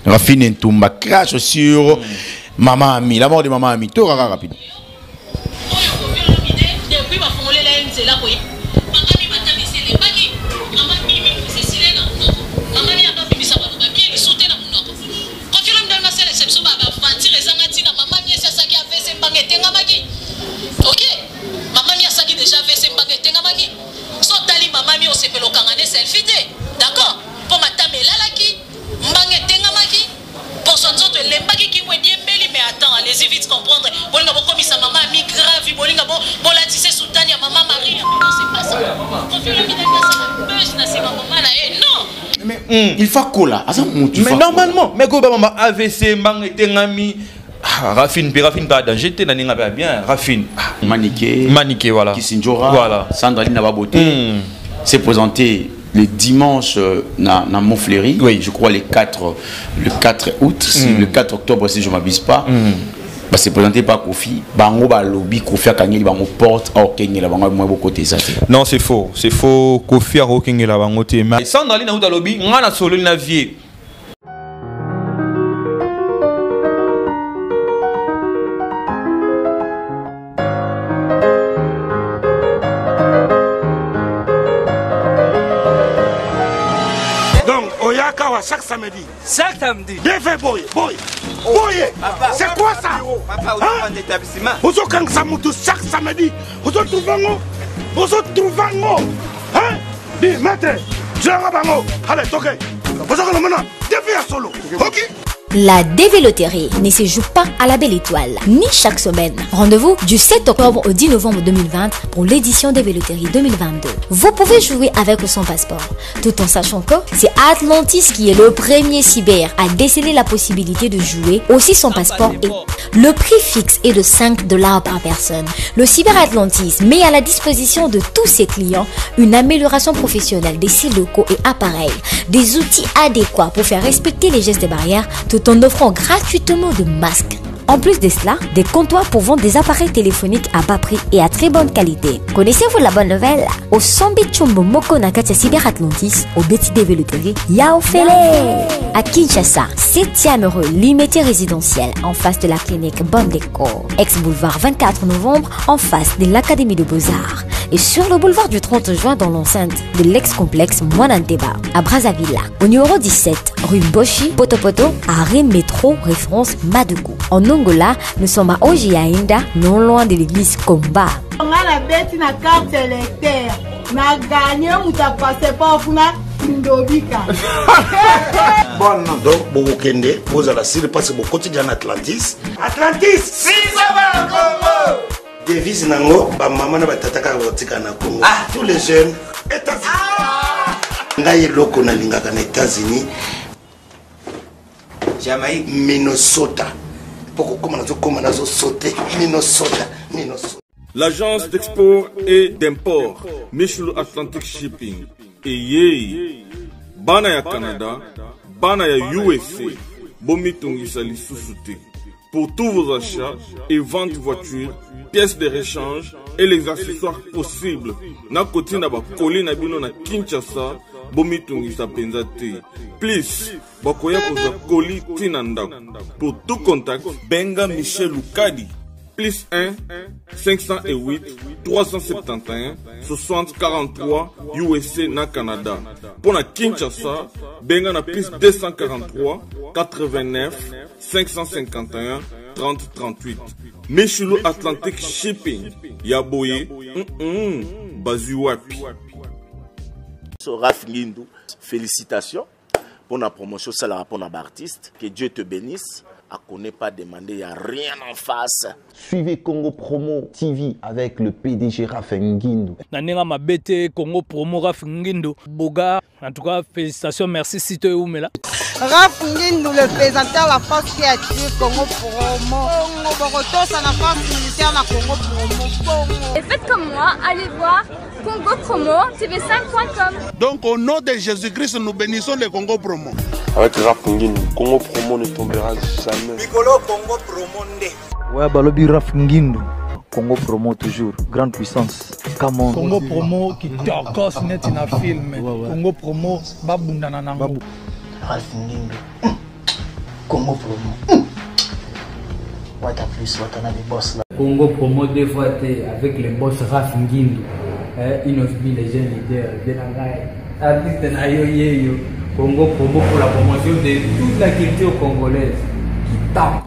Rafine Ntumba crache sur Maman Ami, la mort de Maman Ami. Tout rapide. Ok, maman mi asaki déjà fait ses baguettes tengamaki. So tali maman mi osepelo kangane selfie te. D'accord? Pour matame lalaki, mbange tengamaki. Pour son autre lembaki ki wedi mbeli mais attends, allez-y vite comprendre. Bolinga bo komisa maman mi grave, bolinga bo bolatise soutani ya maman Marie. Non, c'est pas ça. Confie-le mi danga ça. Buzz na si maman na non. Mais il faut coller. Mais normalement, mais go maman AVC mbange tengami. Rafine pas danger, t'es n'ani pas bien. Rafine. Maniqué, voilà. Kissinjora, voilà. Sandrine Nababoté. C'est présenté le dimanche dans Montfleury. Oui. Je crois le 4 août, le 4 octobre si je ne m'abuse pas. Bah, c'est présenté par Kofi. Bango ba lobby Kofi a gagné bango porte au Kenya la bango moi beaucoup de ça. Non, c'est faux. C'est faux. Kofi a au Kenya la bango te. Mais Sandrine na lobby, ngana solo na vie. Chaque samedi. Chaque samedi. Bien fait, boy. C'est quoi ça? Papa, on est établissement. Vous avez chaque samedi. Vous avez trouvé un hein? Dis, maître, je vais allez, ok. Vous avez maintenant défi à solo. Ok? La dévéloterie ne se joue pas à la belle étoile, ni chaque semaine. Rendez-vous du 7 octobre au 10 novembre 2020 pour l'édition Dévéloterie 2022. Vous pouvez jouer avec ou sans passeport, tout en sachant que c'est Atlantis qui est le premier cyber à déceler la possibilité de jouer aussi sans passeport et le prix fixe est de $5 par personne. Le Cyber Atlantis met à la disposition de tous ses clients une amélioration professionnelle des sites locaux et appareils, des outils adéquats pour faire respecter les gestes barrières, tout en offrant gratuitement de masques. En plus de cela, des comptoirs pour vendre des appareils téléphoniques à bas prix et à très bonne qualité. Connaissez-vous la bonne nouvelle? Au Sambi Chombo Moko Nakatia Cyber Atlantis, au Betty Dévéloterie, Yao Fele. À Kinshasa, 7e rue Limité résidentiel, en face de la clinique Bonne Décor. Ex-boulevard 24 novembre, en face de l'Académie de Beaux-Arts. Et sur le boulevard du 30 juin dans l'enceinte de l'ex-complexe Mwananteba, à Brazzaville. Au numéro 17, rue Boshi, Potopoto, à Rennes Métro, référence Madougou. En Angola, nous sommes à Ojiainda, non loin de l'église Komba. On a la bête na carte électeur. Na gagné ou t'as passé pas au funa Ndobika. Bon, donc, vous kende, vous allez s'il passe au quotidien Atlantis. Atlantis! Si ça va Congo! Devise nango, ba maman na batataka rotika na Congo. Tous les jeunes, États-Unis. Ngai loko na lingaka na États-Unis. Jamaïque, Minnesota. L'agence d'export et d'import Michel Atlantic Shipping et yé bana ya Canada, bana ya USA, bomitungisa lisusu. Pour tous vos achats et ventes voitures, pièces de rechange et les accessoires possibles. Na koti na ba koli na bino na Kinshasa, bomitungisa penza te. Please, bakoya koza koli tinanda. Pour tout contact, benga Michel Lukadi. Plus 1 508 371 60 43 USA na Canada. Pour la Kinshasa, benga na plus 243 89 551 30 38. Michel Atlantic Shipping. Yaboye, Bazuapi. Raf Ngindou, félicitations pour la promotion, ça la pour l'artiste. Que Dieu te bénisse. À connaît pas demander, il n'y a rien en face. Suivez Congo Promo TV avec le PDG Raf Ngindou. Nanenga mabete Congo Promo Raf Ngindou. Boga, en tout cas, félicitations, merci si tu es où, mais là. Raf Ngindou, le présentateur de la force créative Congo Promo. Congo ça la force militaire na Congo Promo. Et faites comme moi, allez voir Congo Promo, tv5.com. Donc au nom de Jésus-Christ, nous bénissons le Congo Promo. Avec Raf Ngindou, Congo Promo ne tombera jamais. Piccolo Congo Promo ndé. Ouais, balobi Raf Ngindou. Congo Promo toujours, grande puissance. Come on. Congo Promo qui torcos net in a film. Congo Promo babundana nango. Raf Ngindou. Congo Promo. What a plus, what a des boss là. Congo Promo deux fois avec les boss Raf Ngindu. Inosbi les jeunes leaders de la artiste Nayo Congo Promo pour la promotion de toute la culture congolaise qui tape.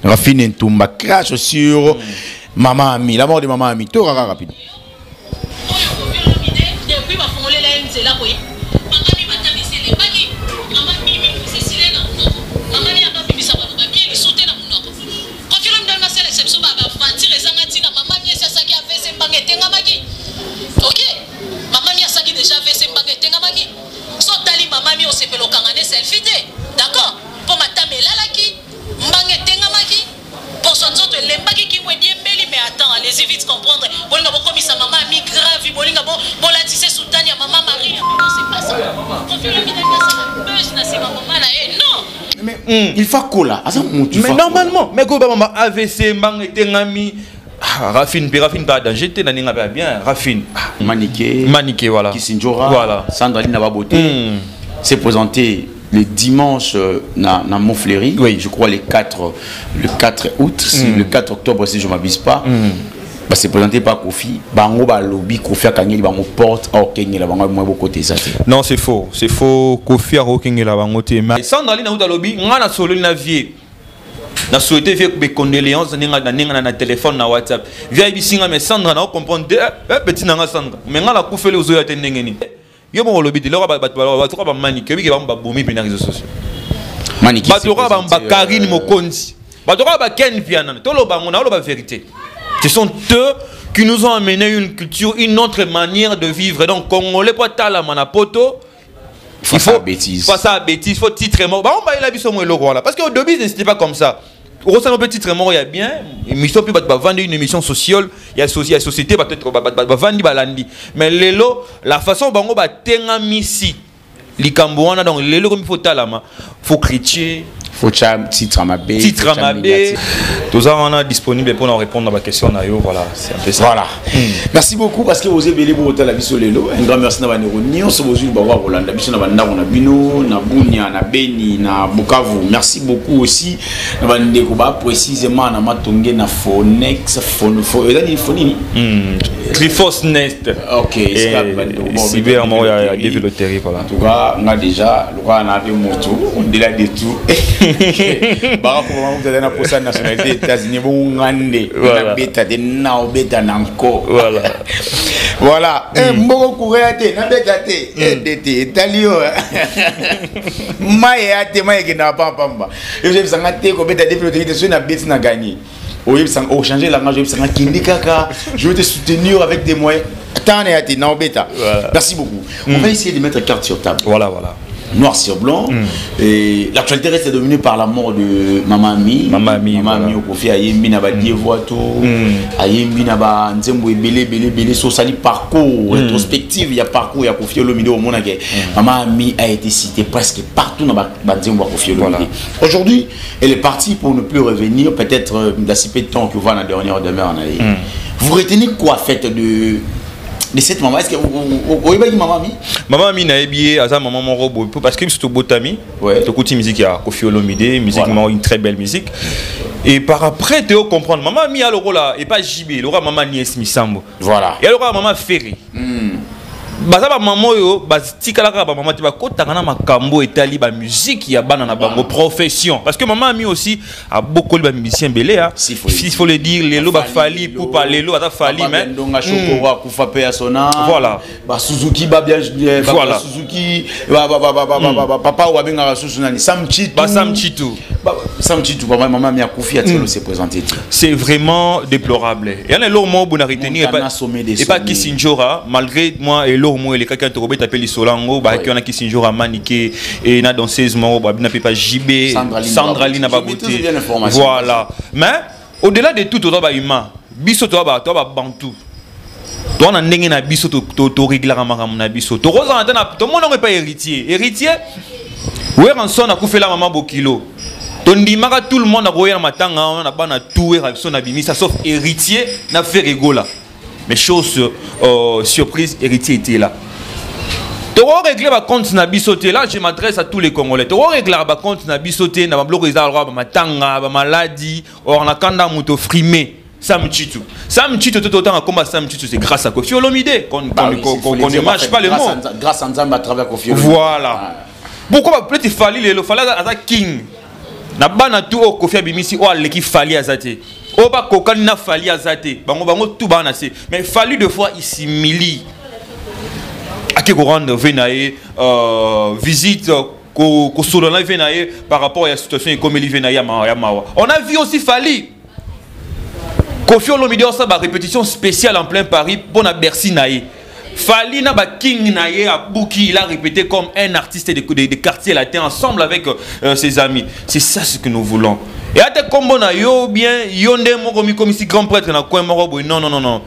Rafine Ntumba crache sur Maman Ami, la mort de Maman Ami. Tout rapide. Ok, maman mi asaki déjà fait ses baguettes ngamaki. So tali maman mi osepelo kangane selfie te. D'accord? Pour matame lalaki, mbangete ngamaki. Pour son autre lembaki ki wedi mbeli mais attends, allez-y vite comprendre. Bolinga boko misa maman mi grave, bolinga bo bolatise soutani ya maman Marie. Non, c'est pas ça. Confirme mi danga ça. Buzz na c'est maman na non. Mais il faut cola. Mais normalement, mais go maman AVC mbangete ngami. Rafine pas danger, t'es n'anninga pas bien. Rafine. Maniqué, voilà. Kisinjora. Voilà. Sandraline Nababoté. C'est présenté le dimanche dans Montfleury. Oui. Je crois le 4 août, le 4 octobre si je ne m'abuse pas. Bah, c'est présenté par Kofi. Bango ba lobby Kofi a gagné bango porte au Kenya la bango moi côté ça. Non, c'est faux. C'est faux. Kofi a Kenya la bango té. Sandraline na lobby, ngana solo na vie. Na souhaité faire des condoléances na téléphone na WhatsApp. Via bisinga mais Sandra na comprendre petit nanga Sandra. Mais ngala ku fele ozo ya tendengeni. Yo mo lobi de lora ba ba manique bi ke ba bomi pe na réseaux sociaux. Manique. Ba lora ba Karine Mokonzi. Ba lora ba Ken Viana. To lo ba ngona lo ba vérité. Ce sont eux qui nous ont amené une culture, une autre manière de vivre. Donc congolais pas tala manapoto. Face à bêtise. Face à bêtise, faut titre mort. Bah on va y la biso mo le roi là parce que au début c'était pas comme ça. Au sein de titre mort il y a bien émission puis va vendre une émission sociale, il y a société peut-être va vendre balandi. Mais lelo la façon bango ba tenga misi likambo wana donc lelo comme faut talama, faut critiquer. Faut titre mabé. Titre mabé. Tout ça on a disponible pour nous répondre à ma question na yo voilà, c'est un peu ça. Voilà. Merci beaucoup parce que vous avez belé pour hôtel la biso lelo. Un grand merci na ba niro so bozui ba wa Rolanda biso na ba ndako na bino na Bunia na Beni na Bukavu. Merci beaucoup aussi na ba ndeko ba précisément na Matonge na Phonex phonini. Trifos Nest. OK, c'est bien moi ya développer voilà. En tout cas, on a déjà le roi na avait moto, on delà de tout. Bah pour vous avez na poste nationalité des États-Unis bon ngande na beta de na beta nanko voilà voilà mboko kureate na beta te DT italio maye ate maye ke na pamba et je sanga te ko beta développer sur na beta na gagner au changer la langue je sanga kindi kaka je vais te soutenir avec des moyens tant et ate na beta merci beaucoup on va essayer de mettre carte sur table voilà noir sur blanc et l'actualité reste dominée par la mort de Maman Ami au Kofi ayembi na ba dievoito ayembi na ba nzembo belé so sali parcours rétrospective il y a parcours il y a Kofi Olomide au monde que Maman Ami a été citée presque partout dans ba nzembo Kofi Olomide. Aujourd'hui elle est partie pour ne plus revenir peut-être d'assez peu de temps que voir la dernière demeure vous retenez quoi fait de cette maman, est-ce que vous voyez Maman Ami? Maman Ami n'a ébié à sa maman mon robot parce que c'est Botami, tu écoutes musique à Kofi Olomide, musique une très belle musique. Et par après tu comprendre Maman Ami a le rôle là et pas JB, le rôle Maman Nies Misambo. Voilà. Et le rôle Maman Ferry. Baza ba maman yo batikala ka ba maman ti ba kotanga na makambo etali ba musique ya bana na bango profession parce que Maman Ami aussi a beaucoup de musiciens belé hein il faut le dire lelo ba fali pour pas lelo ata fali mais ndonga chokora kufa pe ya sona voilà ba Suzuki ba bien ba Suzuki papa wa benga susu nani Samchitu Maman Ami a kufi a telo se présenter c'est vraiment déplorable et en lo mo bona retenir et pas Kisinjora malgré moi et moi les quelqu'un te robet appelle Solango bah qui on a qui sinjora maniqué et na danseuse mo bah n'a pas JB Sandraline ba beauté voilà mais au-delà de tout toi ba humain biso toi ba bantu toi na ndenge na biso to régler makambo na biso to roza na to mon non pas héritier ouais rançon na kufela maman Bokilo tondimaka tout le monde a roya matanga na bana tout et raison na bimisa sauf héritier na fait rigola mais chose surprise, héritier était là. Tu vas régler ma compte na bisoté. Là, je m'adresse à tous les Congolais. Tu vas régler ma compte na bisoté, na bloc réservoir, ma tanga, ma maladie, or na kanda muto frimé. Sam Chitu, tout autant à combat Sam Chitu, c'est grâce à Koffi Olomide qu'on ne mâche pas le mot. Grâce à Nzamba à travers Koffi Olomide. Voilà. Pourquoi peut-être il fallait le fallait à king. Na bana tout au Koffi Abimisi ou à l'équipe fallait à zate. Au bas kokani na fallait à zate. Bango tout bana c'est. Mais fallu deux fois ici mili. À qui rendre venaye visite ko solona venaye par rapport à la situation comme il venaye à Mawa. On a vu aussi fallu Koffi Olomide a sa répétition spéciale en plein Paris pour na Bercy naïe. Fali na ba King naïe à Bouki, il a répété comme un artiste des quartiers latins ensemble avec ses amis. C'est ça ce que nous voulons. Et à te combo na yo bien yonde moko mi comme si grand prêtre na coin moko non.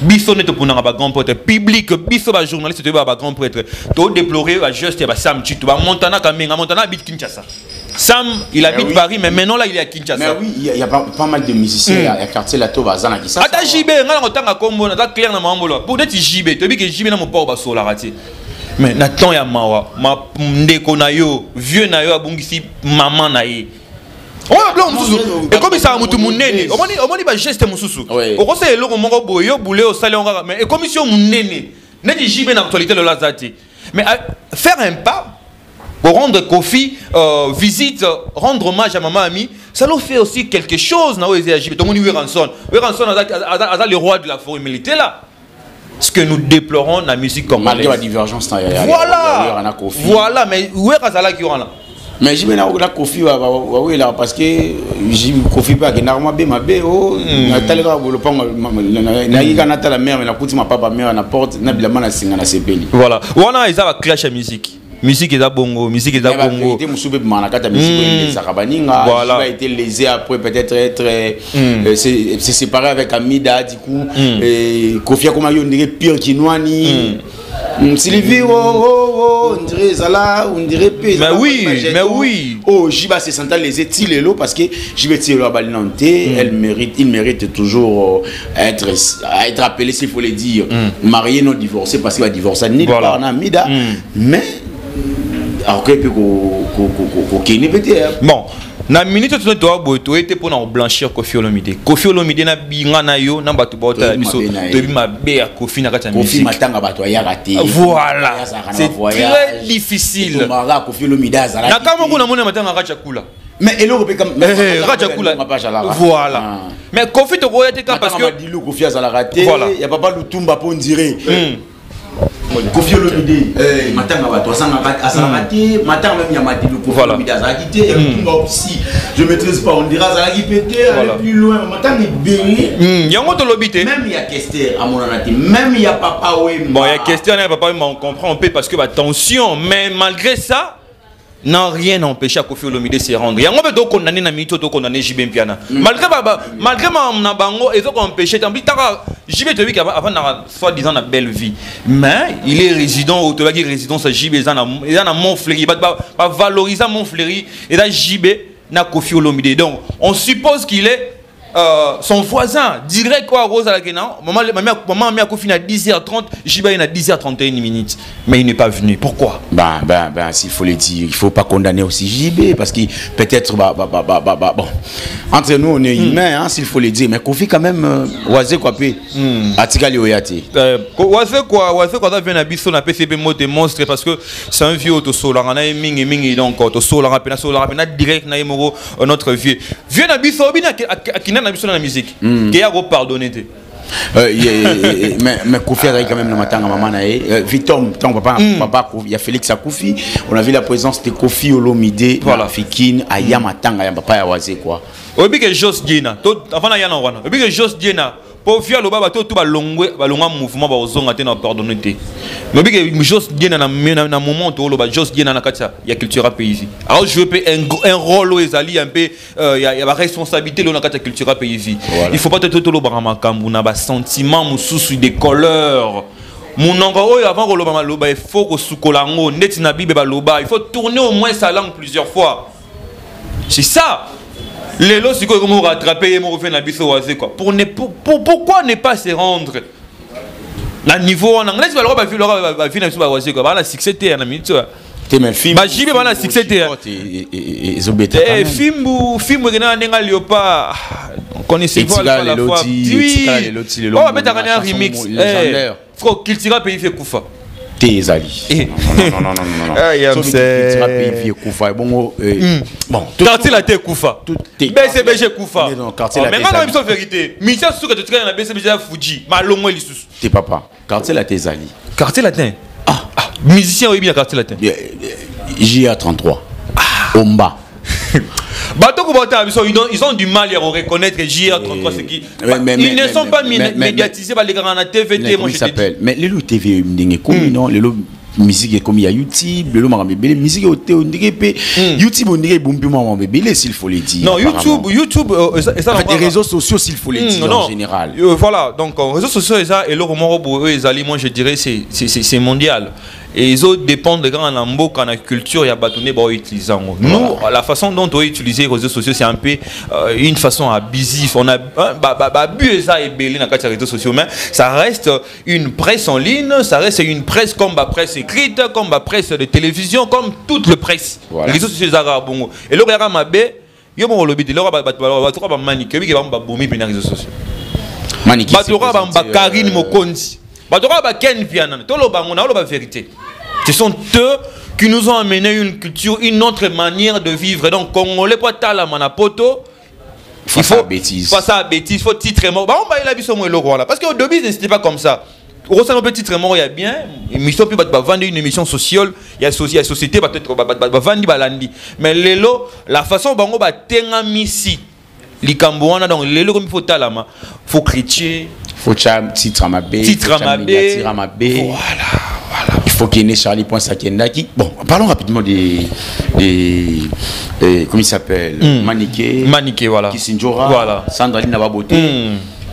Biso ne te pour na ba grand prêtre public, biso ba journaliste te ba grand prêtre. To déplorer ba juste ba Sam Chitu ba Montana Kamenga, Montana habite Kinshasa. Sam, il habite Paris, mais maintenant là il est à Kinshasa. Mais oui, il y a pas mal de musiciens, il y a quartier Lato Bazana qui ça. Ata JB, ngala ngotanga kombo, na clair na mambo. Pour être JB, tu dis que JB na mon port baso la raté. Mais Nathan ya mawa, ma ndeko na yo, vieux na yo abungisi maman na ye. Oh blanc mususu. Et comme ça mutu munene, omoni ba geste mususu. O ko se eloko moko boyo boulé au salon mais et commission munene. Ne dit JB na actualité le lazati. Mais faire un pas pour rendre Koffi visite, rendre hommage à Maman Ami, ça nous fait aussi quelque chose. Weranson a le roi de la forêt militaire là. Ce que nous déplorons dans la musique congolaise. Malgré la divergence, voilà, mais où est Kazala qui est là? Mais je me dis Koffi là parce que Koffi pas que normalement ma bé oh nataleka le pang na yika natala mère mais la kuti ma papa mère na porte na bilama na singa na sepeli. Voilà, wana ils avaient clash à musique. Musique est à bongo, musique est à bongo. Il a été lésé après peut-être être c'est séparé avec Amida du coup Koffi comme on dirait pire Kinwani. Sylvie on dirait Zala, on dirait mais oui. Oh Jiba se sentait lésé Tilelo parce que Jiba Tilelo a balinante, il mérite toujours être appelé s'il faut le dire, marié non divorcé parce qu'il va divorcer ni par Amida mais alors que bon, na minute tu dois boito était pour na blanchir Koffi Olomide. Koffi Olomide na binga na yo na batu bota biso to bi mabe ya Koffi na kata musique. Koffi matanga batu ya raté. Voilà. C'est très difficile. Mara Koffi Olomide azala. Na kama kuna mona matanga kacha kula. Mais elo pe comme racha kula. Voilà. Mais Koffi to boyete parce que Madilu Koffi azala raté. Il y a papa Lutumba pour dire. Koffi Olomide matanga bato asangakati matanga même ya Madilu Koffi Olomide azakité et Lutumba aussi je maîtrise pas on dira azalaki pété aller plus loin matanga belé yango to lobité même il y a Kester à mon anati même il y a Papa Wemba bon il y a Kester na Papa Wemba on comprend un peu parce que attention mais malgré ça n'a rien empêché à Koffi Olomide de se rendre. Il y a un peu de condamné na mito to condamné JB Mpiana. Malgré ma bango ils ont empêché tant pis JB te dit qu'avant na soi-disant na belle vie. Mais il est résident au Tobagi résidence à JB il a Montfleury va valoriser Montfleury et là JB na Koffi Olomide. Donc on suppose qu'il est son voisin direct quoi Rose à la Guénan maman a Koffi à 10h30 JB à 10h31 minutes mais il n'est pas venu pourquoi s'il faut le dire il faut pas condamner aussi JB parce que peut-être bon entre nous on est humain hein, s'il faut le dire mais Koffi quand même oisé quoi peu atikali oyati oisé quoi ça vient à biso na PCB mot monstre parce que c'est un vieux to solar on a mingi donc to solar rapena direct na yemoro notre vieux na biso bina na biso na musique qui a pardonné mais Koffi a quand même le matin à maman Victor papa il y a Félix Akoufi on a vu la présence de Koffi Olomide voilà Fikine aya matanga ya papa ya waze quoi obi que Jos Diena to avant na yana wana obi que Jos Diena pour faire le baba tout balongwe balonga mouvement ba ozonga te na pardonner te mais obi que Jos Diena na moment to lo ba Jos Diena na katia ya culture pays alors je peux un rôle aux ali un peu il y a la responsabilité lo na katia culture pays il faut pas tout lo ba makambu na ba sentiment mususu des couleurs Munongo oyo avant ko loba maloba il faut ko sukolango neti na bibe ba loba il faut tourner au moins sa langue plusieurs fois c'est ça. Les lots, c'est comme rattraper et me refaire la biso quoi. Pourquoi ne pas se rendre? La niveau en anglais, tu vas le voir, la film quoi, la succès t'es un ami, tu vois. T'es même film. Bah j'y vais la succès t'es. Et film n'enga léopard. On connaissait pas la fois. Oui. Oh, mais t'as gagné un remix. Faut qu'il tire pays fait Koufa. Tes alliés. Non. Bon, quartier la terre Koufa. BCBG Koufa. Mais maintenant, ils sont vérité. Mission sous que tu traînes la BCBG Fuji. Malongo les sous. T'es papa. Quartier la terre alliés. Quartier latin. Musicien oui bien quartier latin. JA33. Omba. Ils ont du mal à reconnaître JA33 ce qui. Ils ne sont pas médiatisés par les grands TVT. Comment il s'appelle? Mais les lots TV non les lots musique est comme il y a YouTube, le lot bébé musique est au YouTube on dirait bon plus moi bébé s'il faut le dire. Non YouTube les réseaux sociaux s'il faut le dire en général. Voilà donc réseaux sociaux et le roman moi je dirais c'est mondial. Et les autres dépendent de grands lambeaux quand la culture et à bâtonner pour utiliser. Nous, la façon dont on utilise les réseaux sociaux, c'est un peu une façon abusive. On a bu ça et belé dans les réseaux sociaux, mais ça reste une presse en ligne, ça reste une presse comme la presse écrite, comme la presse de télévision, comme toute la presse. Les réseaux sociaux, c'est bon. Et là, il y a ma bé, il y a mon lobby, il y a ma manique, il y a ma boumi dans les réseaux sociaux. Manique. Il y a ma Karine Mokonzi. La vérité. Ce sont eux qui nous ont amené une culture, une autre manière de vivre. Donc, Congolais, pour la manapoto, il faut bêtise. Il faut titre mort. Parce qu'au début, c'était pas comme ça. Au sein de titre mort, il y a bien. Émission puis vendre une émission sociale. Il y a société, peut-être vendre balandi. Mais la façon dont on va tenir misi, les Cambouana, donc les lots comme il faut critiquer. Faut titre à ma baie. Voilà. Il faut qu'il y ait Charlie.Sakendaki. Bon, parlons rapidement des comment il s'appelle Maniké, voilà. Kisinjora, voilà. Sandraline Nababoté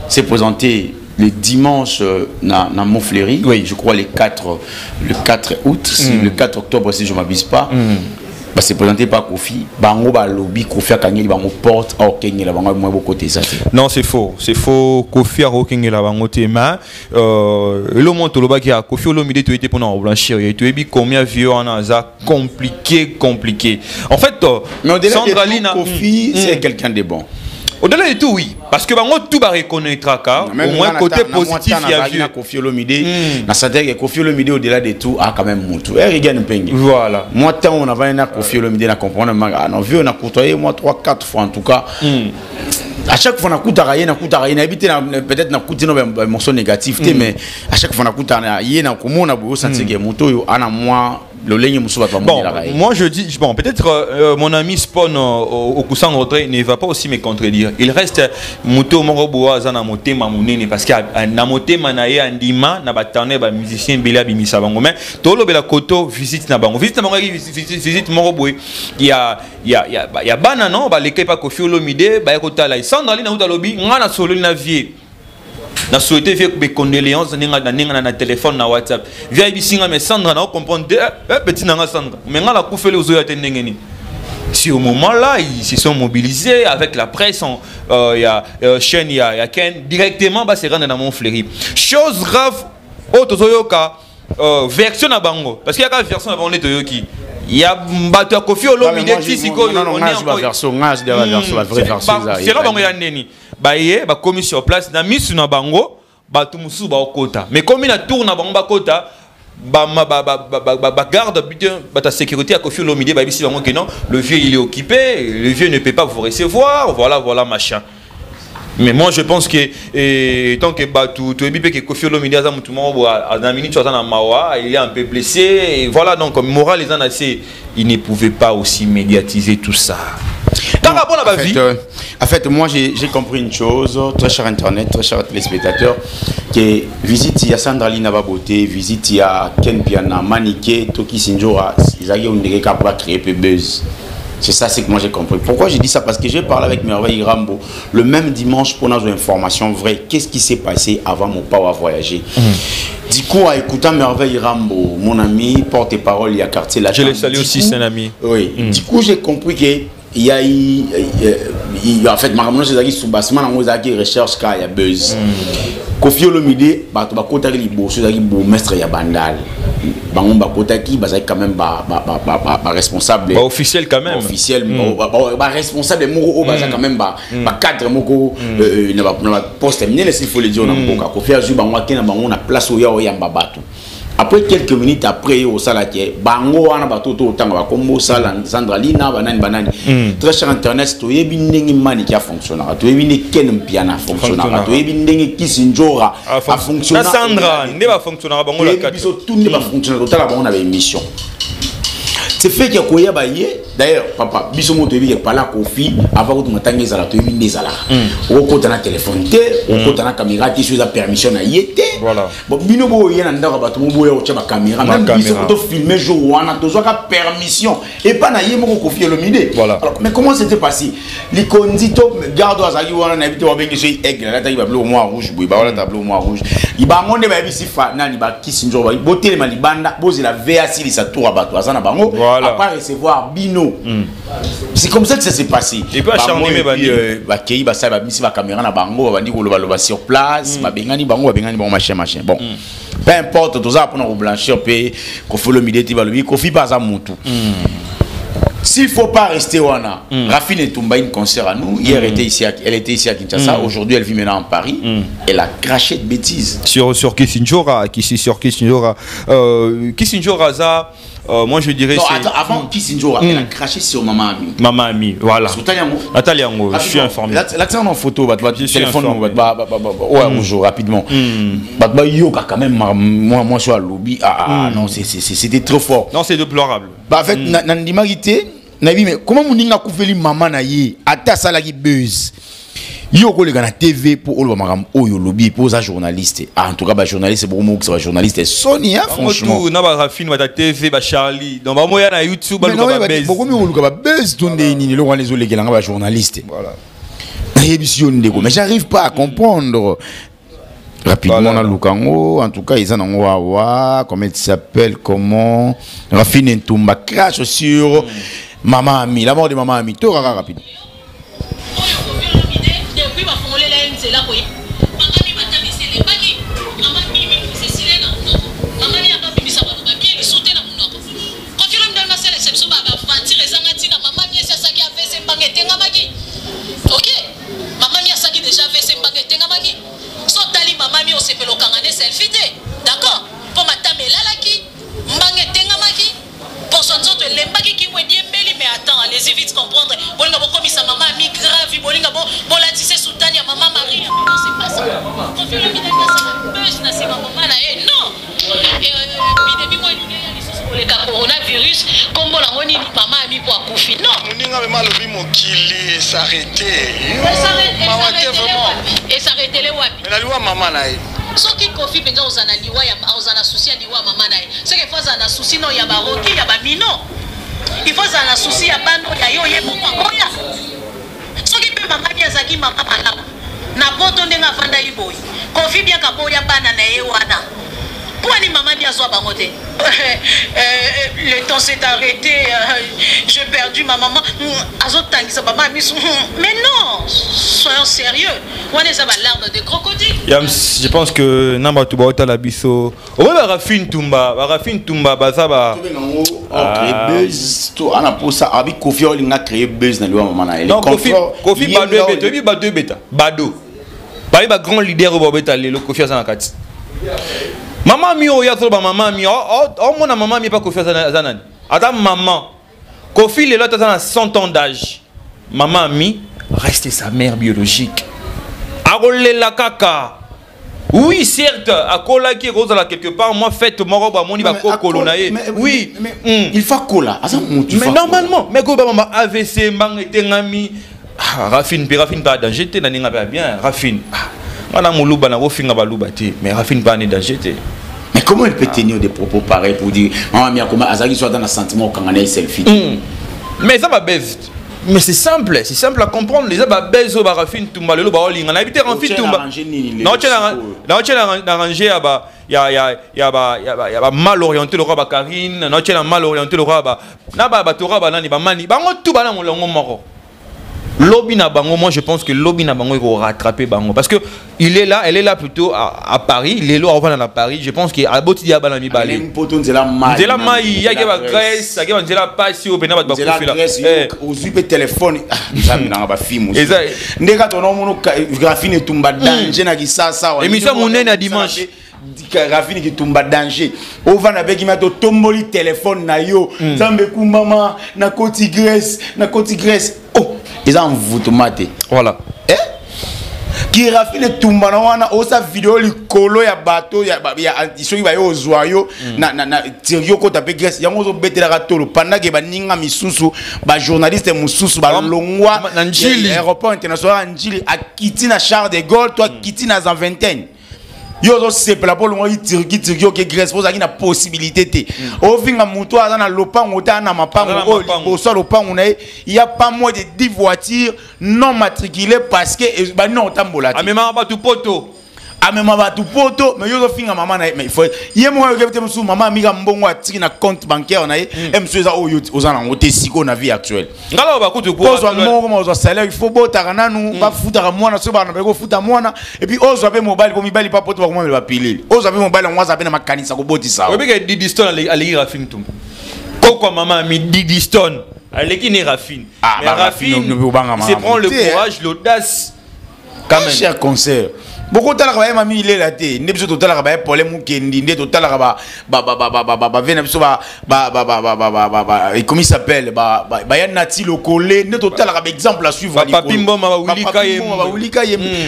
s'est présenté le dimanche dans Montfleury. Oui. Je crois le 4 août, le 4 octobre si je ne m'abuse pas. C'est présenté par Kofi. Bango ba lobby Kofi a gagné bango porte au Kenya la bango moi côté ça. Non, c'est faux. Kofi a Kenya la bango tema. Le monte loba qui a Kofi Olomide tu étais pour nous blanchir. Et tu es bi combien vieux en a compliqué. En fait, Sandraline Kofi c'est quelqu'un de bon. Au-delà de tout, oui. Parce que tout va reconnaître au moins côté positif, il y a vieux. Kofi Olomide, Kofi Olomide au-delà de tout a quand même monté. Voilà. Moi, tant on avait un Kofi Olomide à comprendre, on a vu, on a côtoyé moi 3-4 fois en tout cas. À chaque fois, on a coûté habité peut-être on a coûté une émotion négative, mais à chaque fois, on a coûté on a beau sentir que moto, on a moi. Bon, moi je dis, bon, peut-être mon ami Spawn au Koussan Rodré ne va pas aussi me contredire. Il reste Mouto Moroboa Zana Moté Mamounene parce qu'il y a Namoté Manaye Andima, Nabatane, musicien Bela Bimisa Bango. Mais Tolo Bela Koto visite Nabango. Visite Moroboé. Il y a Banano, l'équipe à Kofi Olomide, Bayakota Lai. Sandraline Oudalobi, on a solo une vie. Na souhaité faire des condoléances na téléphone na WhatsApp via bisinga mais Sandra na comprendre petit nanga Sandra mais nga la koufele ozo ya tendengeni. Si au moment là ils se sont mobilisés avec la presse il y a chaîne il y a Ken directement bah c'est rendre dans Montfleury. Chose grave auto zoyoka version na bango parce qu'il y a une version na bango toyoki. Il y a bato Kofi Olomide tisiko on est version la vraie version ça. C'est là bango ya neni. Baye ba commis sur place na misu na bango ba tumusu ba okota mais comme il a tourne na bango ba kota ba garde ba ta sécurité à Kofi Olomide ba bisi bango que non le vieux il est occupé, le vieux ne peut pas vous recevoir, voilà machin. Mais moi je pense que tant que tu es bipé que Kofi Olomide a mutu mo à dans minute na mawa il est un peu blessé et voilà donc moral les en assez il ne pouvait pas aussi médiatiser tout ça. En fait, moi j'ai compris une chose, très cher internet, très cher téléspectateurs, que visite il y a Sandraline Nababoté, visite il y a Ken Piana, Maniké, Toki Sinjora, ils ont capable de créer peu buzz. C'est ça, c'est que moi j'ai compris. Pourquoi j'ai dit ça? Parce que j'ai parlé avec Merveille Rambo le même dimanche pour nos informations vraies. Qu'est-ce qui s'est passé avant mon papa à voyager? Du coup, en écoutant Merveille Rambo, mon ami, porte-parole, il y a quartier là. Je le salue aussi, c'est un ami. Oui. Du coup, j'ai compris que il y a en fait ma c'est sous bassement on recherche car il y a buzz Kofi Olomide ba to ba kota li bo so zaki bo mestre ya bandal bango ba kota ki ba quand même ba responsable ba officiel quand même officiel ba responsable moko ba quand même ba cadre moko na ba poste mais il faut le dire na mboka Kofi azu bango akena bango na place o ya o yamba bato. Après quelques minutes après au salatier bango wana batoto tanga ba kombo sala Sandralina banani très cher internet to yebi ndenge mani qui a fonctionné to yebi ne ken piana fonctionné to yebi ndenge Kisinjora a fonctionné na Sandra ne ba fonctionner bango la 4 biso tout ne ba fonctionner total bango na ba émission c'est fait que koya ba ye d'ailleurs papa biso moto yebi pas la Kofi avant que mutangi zala to yebi ndezala o kota na téléphone te o kota na caméra ti sur la permission na yete voilà bon bino bo yena ndaka bato mo boya o tcha ba caméra même biso to filmer jour wana to zoka permission et pas na ye moko Kofi Olomide voilà alors mais comment c'était passé les condito garde azaki wana na bito babengi so aigle la tayi ba bleu moi rouge boy ba wala tableau moi rouge iba ngonde ba bisi fa nani ba Kisinjora ba botel ma libanda bozi la VAC li sa tour bato azana bango après recevoir bino c'est comme ça que ça s'est passé et puis acharné ba kei ba sa ba bisi ba caméra na bango ba bandi ko loba sur place ba bengani bango machin bon peu importe tout ça pour nous blanchir pe Kofi Olomide ti balobi Kofi pas à mutu s'il faut pas rester wana Rafine Ntumba une concert à nous hier elle était ici à Kinshasa aujourd'hui elle vit maintenant en Paris elle a craché de bêtises sur Kisinjora Kisinjora ça moi je dirais non, attends, avant Kisinjora elle a craché sur Maman Ami voilà Nathalie Yango je suis informé l'accent en photo téléphone rapidement yo quand même moi je suis à lobby non c'était trop fort non c'est déplorable en fait nandimagité nabi mais comment moninga kufeli maman na ye ata sala ki buzz yo ko le na TV pour olo makam oyo lobby pour za journaliste en tout cas ba journaliste beaucoup mo que journaliste Sonia franchement na ba Rafine ba TV ba Charlie donc ba moya na YouTube ba buzz beaucoup mi oluka ba buzz tonde nini lo wana zo lekela ba journaliste voilà na yebision ndeko mais j'arrive pas à comprendre rapidement na Lukango en tout cas ils en ont wawa comment il s'appelle comment Rafine Ntumba crash sur Maman Ami la mort de Maman Ami tout rapide ok maman mi asaki déjà fait ses baguettes tengamaki so tali maman mi osepelo kangane selfie te d'accord pour matame lalaki mbange tengamaki pour son autre lembaki ki wedi mbeli mais attends allez-y vite comprendre bolinga bokomi sa maman mi grave bolinga bo bolatise soutani ya maman Marie non c'est pas ça confie le bidon ça buzz na c'est maman na eh non bidemi moi le coronavirus comme la ngoni maman ami pour akufi non moninga me malobi mokili s'arrêter vraiment et s'arrêter les wapi mais la loi maman na e so ki Kofi penza ozana liwa ya ozana souci ya liwa maman na e c'est que faut ozana souci no ya baroki ya bamino il faut ozana souci ya bando ya yo ye moko oya so ki pe maman ya zaki maman malamu na poto ndenga fanda iboyi Kofi bien ka boya bana na e wana pourquoi ni maman bien soit bangoté le temps s'est arrêté j'ai perdu ma maman mais non soyons sérieux on est à l'arbre de crocodile je pense que namba tuba ota la biso o ba Rafine Ntumba bazaba buzz to ana posa abi Kofi olinga créer buzz na liwa maman na elle non Kofi bado beta bado ba grand leader o beta le Kofi azana kati maman mi o ya trop maman mi o mona maman mi pas Kofi azana ata maman Kofi le lot azana 100 ans d'âge maman mi reste sa mère biologique arolela kaka oui certes akola qui rozala quelque part moi fête moro ba moni ba kokolo na ye oui il faut kola mais normalement mais ko ba maman AVC mbang etengami Rafine pas danger te na ninga ba bien Rafine on a moulouba na wofinga baluba te mais Rafine pas ni danger te mais comment elle peut tenir des propos pareils pour dire maman mia comment azaki soit dans un sentiment quand on est selfie mais ça va best Mais c'est simple à comprendre. Les abats bezo barafine tumba lelo ba olinga na habité en fit tumba. Non tu as rangé aba ya ba mal orienté le roi ba Karine, non tu as mal orienté le roi ba na ba tora ba nani ba mani. Ba ngo tout ba na molongo moko. Lobby na bango, moi je pense que Lobby na bango il va rattraper bango parce que il est là, elle est là plutôt à Paris, il est là avant à Paris, je pense qu'il a boti dia bana mi balé. C'est la maille. C'est la maille, il y a que la Grèce, il y a que la passe au pena ba c'est la Grèce, aux yeux téléphone, ça na ba film aussi. Ndeka tono mono graphine tumba danger na kisasa. Émission monene dimanche. Rafine qui tombe danger. Au van avec qui m'a tomboli téléphone na yo. Zambe kumama na côte Grèce, Oh, ils en vous tomate. Voilà. Qui Rafine tomba na wana osa vidéo li kolo ya bateau ya iso ba yo zoyo na tirio ko tape Grèce. Yango zo betela ka tolo pendant que ba ninga misusu ba journaliste mususu ba longwa na Njili aéroport international Njili a quitté na Charles de Gaulle, toi quitté na en vingtaine. Yo c'est pour la polo moi tirgi que Grèce pose na possibilité té au finga muto za na lopango ta na mapango au sol lopango na il y a pas moins de 10 voitures non matriculées parce que ba non tambola a même ba tu poto mais yo finga maman na mais il faut yé moi que te musu maman amiga mbongo atiki na compte bancaire na monsieur za o za na ngote siko na vie actuelle ngalo ba kutu ko zo mongo mo zo salaire il faut botaka nanu ba futa mwana so ba na ko futa mwana et puis ozo ape mobile ko mibali pa poto ba ko ba pilili ozo ape mobile ngwa za pe na makanisa ko botisa we beke Didi Stone ali Rafine tum ko maman mi Didi Stone aleki ni Rafine mais Rafine c'est prendre le courage l'audace quand même cher concert. Beaucoup de temps, mamie il est là, t'es. N'est pas tout à l'heure, bah, problème ou qui n'est tout à l'heure, comment il s'appelle, y a Nati le collé, n'est tout à l'heure, exemple à suivre. Papimbo, ma Wilika, yo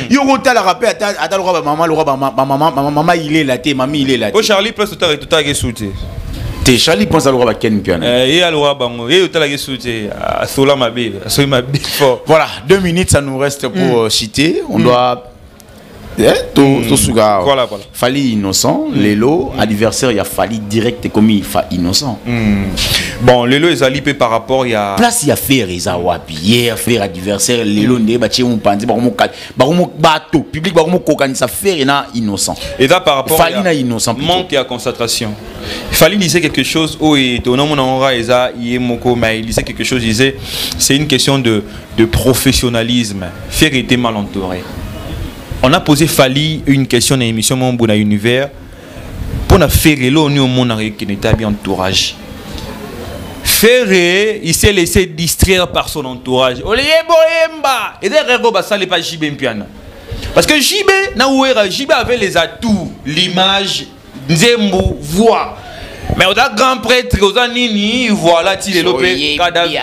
tout à l'heure, à ta loi, maman il est là, t'es, mamie il est là. Oh Charlie, place tout à l'heure, tout à l'heure, sauté. T'es Charlie pense à l'oura Ken Piano. Et à l'oura bango, et tout à l'heure, sauté. À Sola ma bille, à Sola ma bille. Voilà, 2 minutes, ça nous reste pour citer. On doit. Tout suga voilà Fali innocent Lelo adversaire il a Fali direct comme il fa innocent bon Lelo est alipé par rapport il y a place il y a faire ils a wapi hier faire adversaire Lelo ne ba tché mon pandi ba bato public ba mo kokanisa faire na innocent et là par rapport Fali na innocent manque à concentration Fali disait quelque chose où et ton nom on aura eza yemoko mais il disait quelque chose il disait c'est une question de professionnalisme faire était mal entouré. On a posé Fali une question dans l'émission Mon Bon Univers pour nous faire l'eau au monde qui n'était bien entourage. Ferré, il s'est laissé distraire par son entourage. Et derrière ça n'est pas JB Mpiana. Parce que JB avait les atouts, l'image, Nzembo, voix. Mais on a grand prêtre, on a nini, voilà, il est lopé. Voilà, il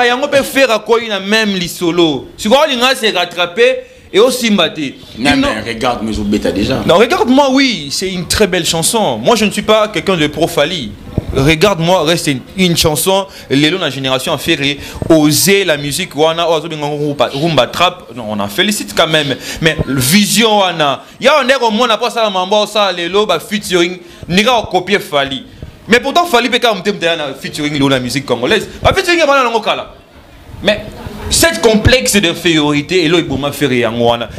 y a un peu faire à quoi il a même les solos. Si vous voulez, il s'est rattrapé et aussi mbaté. Non, mais regarde mes bêta déjà. Non, regarde-moi, oui, c'est une très belle chanson. Moi, je ne suis pas quelqu'un de pro-Fali. Regarde-moi, reste une chanson. Lélo, la génération a fait oser la musique. On a trap. On en félicite quand même. Mais vision, on a. Il y a un air au moins, on a pas ça, on ça, Lélo, featuring. N'y a pas copié Fali. Mais pourtant, Fali peut quand même featuring la musique congolaise. Featuring, mais cette complexe d'infériorité, Lélo, il m'a fait rien.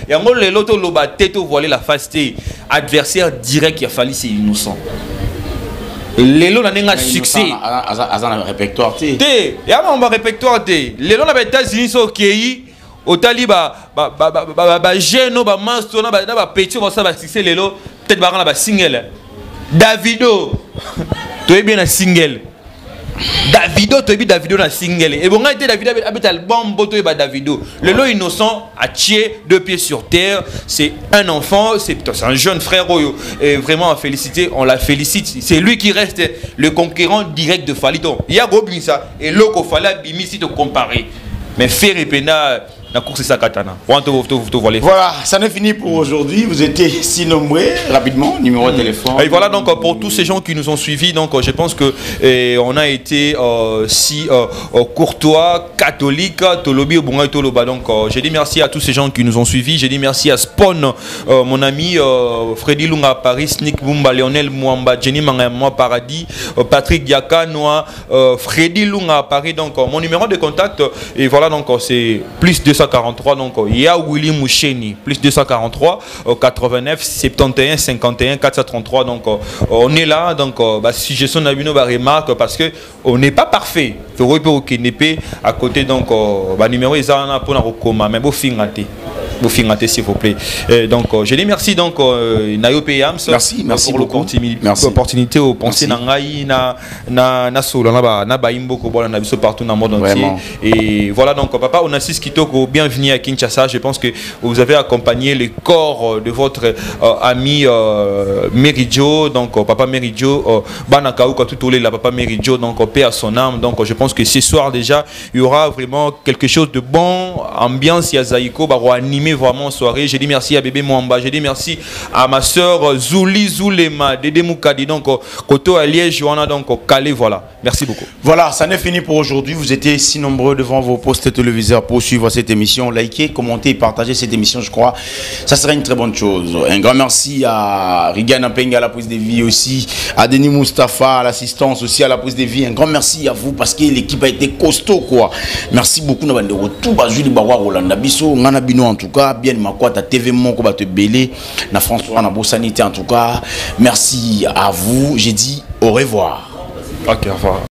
Et en gros, Lélo, il tête voilé la face. Adversaire direct qui a fallu, c'est innocent. Lelo n'a succès à un répertoire té et à mon répertoire té Lelo na États-Unis so kei au taliba ba geno ba master na ba petit ba ça ba succès Lelo peut-être ba na ba single Davido to est bien na single Davido to est Davido na single et bon été Davido habite album boto et ba Davido Lelo innocent a tué 2 pieds sur terre c'est un enfant c'est un jeune frère et vraiment à féliciter on la félicite c'est lui qui reste le conquérant direct de Fali donc il y a Robinsa et Loko Fala Bimi si te comparer mais faire et pena la course ça katana. Voilà, ça n'est fini pour aujourd'hui. Vous étiez si nombreux, rapidement, numéro de téléphone. Et voilà donc pour tous ces gens qui nous ont suivis, donc je pense que on a été si courtois, catholique, tolobi au bon toloba. Donc j'ai dit merci à tous ces gens qui nous ont suivis. J'ai dit merci à Spawn, mon ami Freddy Lunga à Paris, Nick Bumba, Lionel Mwamba, Jenny Mangama Paradis, Patrick Diakanoa, Freddy Lunga à Paris. Donc mon numéro de contact et voilà donc c'est plus 243. Donc il y a Willy Moucheni plus 243 89 71 51 433. Donc on est là. Donc si je suis abino remarque parce que on n'est pas parfait. À côté donc numéro est là pour la mais beau fingaté. Vous finissez s'il vous plaît. Donc je dis merci donc Nayo Payams. Merci pour l'opportunité au penser nangai na solo na ba imbo ko bola na biso partout dans le monde entier. Et voilà donc papa on assiste Kitoko, bienvenue à Kinshasa. Je pense que vous avez accompagné le corps de votre ami Meridio, donc papa Meridio Banakaouka tout la papa Meridio, donc paix à son âme. Donc je pense que ce soir déjà il y aura vraiment quelque chose de bon, ambiance Yazaïko baro animé vraiment soirée. J'ai dit merci à bébé Mwamba, j'ai dit merci à ma soeur Zouli Zoulema, Dédé Moukadi, donc Koto à Liège, Johanna, donc Calais, voilà. Merci beaucoup. Voilà, ça n'est fini pour aujourd'hui. Vous étiez si nombreux devant vos postes téléviseurs pour suivre cette émission. Likez, commentez et partagez cette émission, je crois. Ça serait une très bonne chose. Un grand merci à Rigana Penga à la prise de vie aussi, à Denis Mustafa à l'assistance aussi à la prise de vie. Un grand merci à vous parce que l'équipe a été costaud, quoi. Merci beaucoup. Nous avons tout Julie Bawa Rolanda Bisso, Nganabino en tout cas. Bien ma ta TV Moko va te belé na François na Sanité en tout cas. Merci à vous. J'ai dit au revoir. Ok, au revoir.